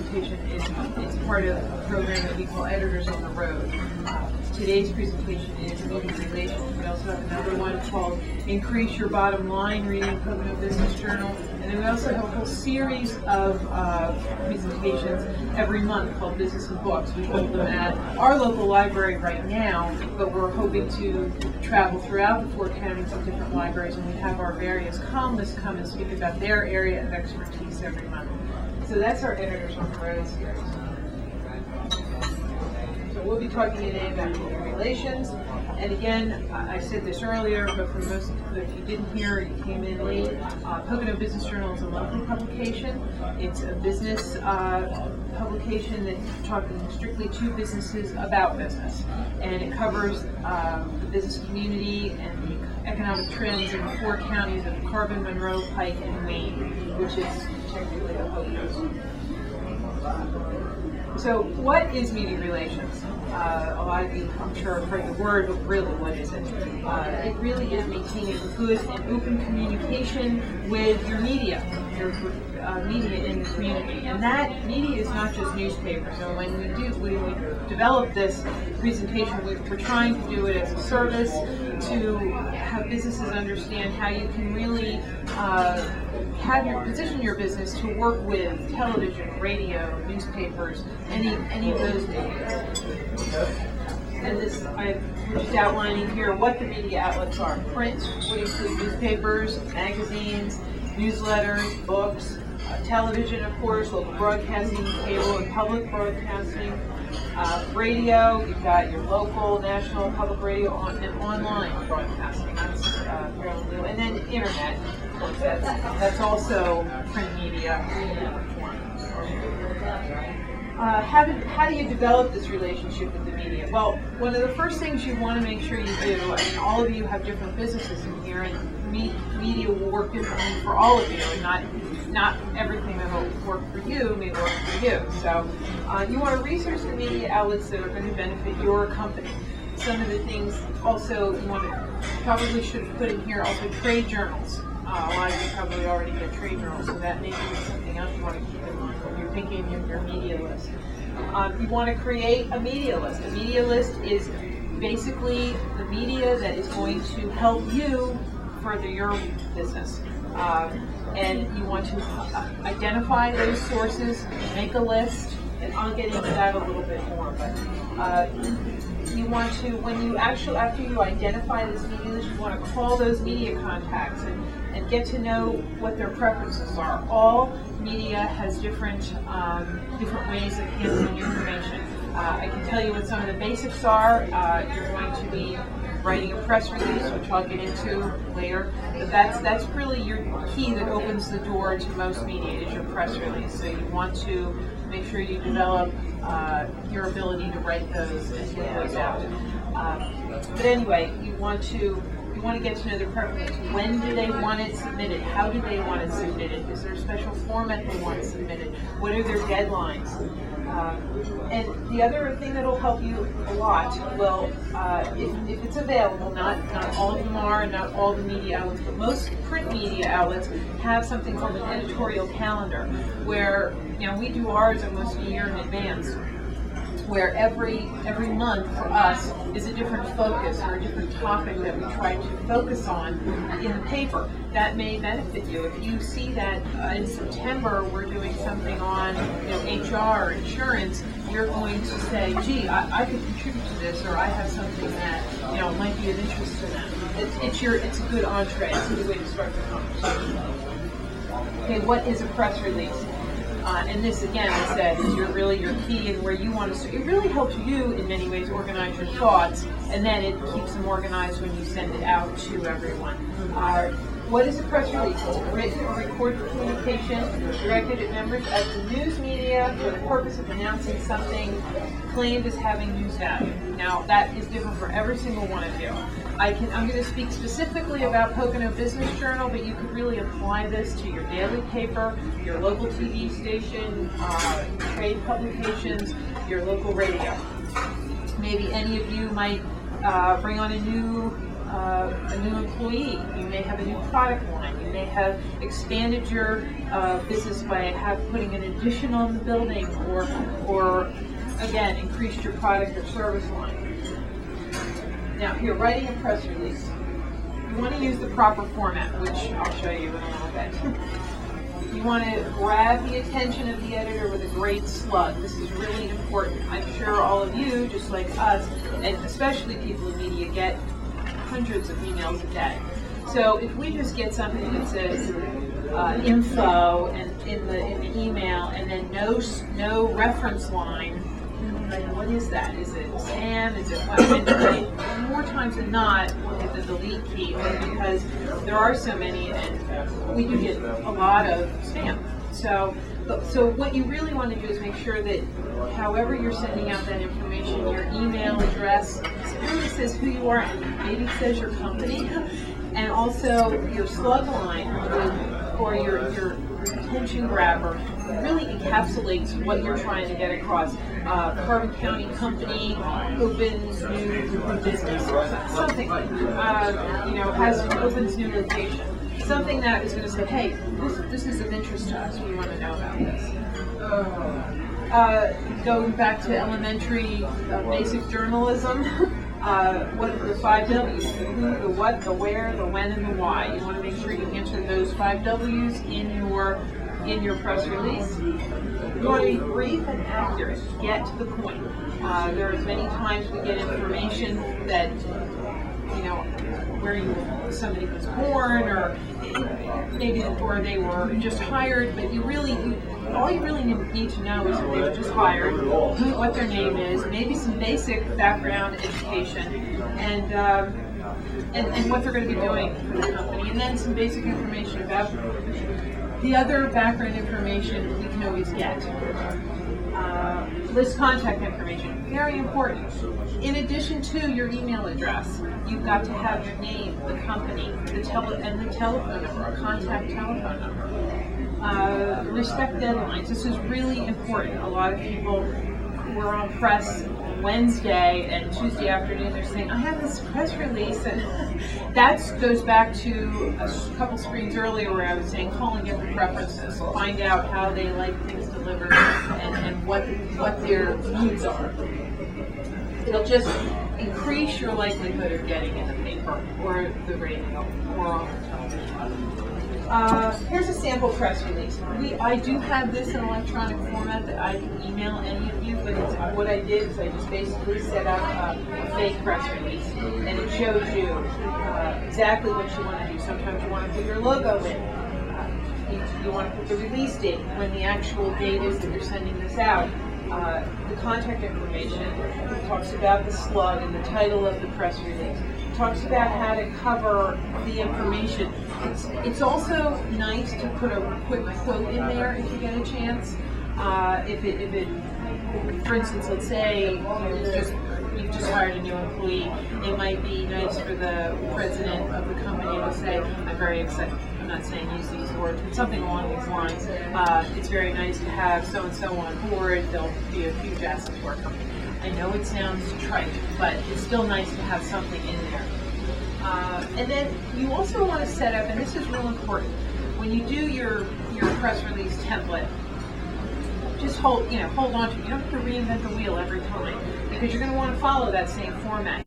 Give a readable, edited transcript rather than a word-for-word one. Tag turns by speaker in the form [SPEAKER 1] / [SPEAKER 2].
[SPEAKER 1] presentation is part of a program that we call Editors on the Road. Today's presentation is Media Relations. We also have another one called Increase Your Bottom Line, reading Pocono Business Journal. And then we also have a whole series of presentations every month called Business and Books. We hold them at our local library right now, but we're hoping to travel throughout the 4 counties to different libraries, and we have our various columnists come and speak about their area of expertise every month. So that's our Editors on the Road series. So we'll be talking today about media relations. And again, I said this earlier, but for most, if you didn't hear, you came in late. Pocono Business Journal is a monthly publication. It's a business publication that's talking strictly to businesses about business. And it covers the business community and the economic trends in the 4 counties of Carbon, Monroe, Pike, and Wayne, which is technically the Poconos. So what is media relations? A lot of you, I'm sure, have heard the word, but really, what is it? It really is maintaining good and open communication with your media media in the community. And that media is not just newspapers. So when we develop this presentation, we're trying to do it as a service to have businesses understand how you can really position your business to work with television, radio, newspapers, any of those media. And this, I'm just outlining here what the media outlets are. Print would include newspapers, magazines, newsletters, books, television, of course, local broadcasting, cable and public broadcasting, radio, you've got your local, national, public radio, and online broadcasting. That's fairly new. And then internet, of course, that's also print media in another form. How do you develop this relationship with the media? Well, one of the first things you want to make sure you do, I mean, all of you have different businesses in here, and media will work differently for all of you, and not everything that will work for you may work for you. So you want to research the media outlets that are going to benefit your company. Some of the things also you probably should have put in here also trade journals. A lot of you probably already get trade journals, so that may be something else you want to keep in mind when you're thinking of your media list. You want to create a media list. A media list is basically the media that is going to help you further your business. And you want to identify those sources, make a list, and I'll get into that a little bit more. But you want to, after you identify this media list, you want to call those media contacts and get to know what their preferences are. All media has different ways of handling information. I can tell you what some of the basics are. You're going to be writing a press release, which I'll get into later. But that's really your key that opens the door to most media is your press release. So you want to make sure you develop your ability to write those and get those out. But anyway, you want to get to know their preferences. When do they want it submitted? How do they want it submitted? Is there a special format they want it submitted? What are their deadlines? And the other thing that will help you a lot, well, if it's available, not all of them are, and not all the media outlets, but most print media outlets have something called an editorial calendar, where we do ours almost a year in advance, where every month for us is a different focus or a different topic that we try to focus on in the paper. That may benefit you. If you see that in September we're doing something on HR or insurance, you're going to say, gee, I could contribute to this, or I have something that might be of interest to them. It's a good entree. It's a good way to start the conversation. Okay, what is a press release? And this, again, I said, is really your key and where you want to start. It really helps you, in many ways, organize your thoughts, and then it keeps them organized when you send it out to everyone. What is a press release? It's a written or recorded communication directed at members of the news media for the purpose of announcing something claimed as having news value. Now, that is different for every single one of you. I'm going to speak specifically about Pocono Business Journal, but you could really apply this to your daily paper, your local TV station, trade publications, your local radio. Maybe any of you might bring on a new a new employee. You may have a new product line. You may have expanded your business by putting an addition on the building, or again, increased your product or service line. Now, here, writing a press release. You want to use the proper format, which I'll show you in a little bit. You want to grab the attention of the editor with a great slug. This is really important. I'm sure all of you, just like us, and especially people in media, get hundreds of emails a day. So if we just get something that says info and in the email, and then no reference line, like, what is that? Is it spam? Is it what? And more times than not, we'll hit the delete key, because there are so many, and we do get a lot of spam. So what you really want to do is make sure that however you're sending out that information, your email address really says who you are, and maybe says your company, and also your slug line or your attention grabber really encapsulates what you're trying to get across. Carbon County company opens new business, something opens new location. Something that is going to say, hey, this is of interest to us. We want to know about this. Going back to elementary basic journalism, what are the 5 W's? The who, the what, the where, the when, and the why. You want to make sure you answer those 5 W's in your press release. You want to be brief and accurate. Get to the point. There's many times we get information that, where somebody was born, or maybe or they were just hired, but all you really need to know is that they were just hired, what their name is, maybe some basic background education, and what they're going to be doing for the company, and then some basic information about the other background information we can always get. List contact information, very important. In addition to your email address, you've got to have your name, the company, the telephone number, a contact telephone number. Respect deadlines. This is really important. A lot of people who are on press Wednesday and Tuesday afternoon, they're saying, I have this press release, and that goes back to a couple screens earlier where I was saying call and get the preferences, find out how they like things delivered and what their needs are. It'll just increase your likelihood of getting in the paper or the radio or on the television. Here's a sample press release. I do have this in electronic format that I can email any of you, but what I did is I just basically set up a fake press release, and it shows you exactly what you want to do. Sometimes you want to put your logo in. You want to put the release date, when the actual date is that you're sending this out. The contact information talks about the slug and the title of the press release. Talks about how to cover the information. It's also nice to put a quick quote in there if you get a chance. For instance, let's say you've just hired a new employee. It might be nice for the president of the company to say, I'm very excited. I'm not saying use these words, but something along these lines. It's very nice to have so-and-so on board. There'll be a huge asset to our company. I know it sounds trite, but it's still nice to have something in there. And then you also want to set up, and this is real important, when you do your press release template, just hold on to it. You don't have to reinvent the wheel every time, because you're going to want to follow that same format.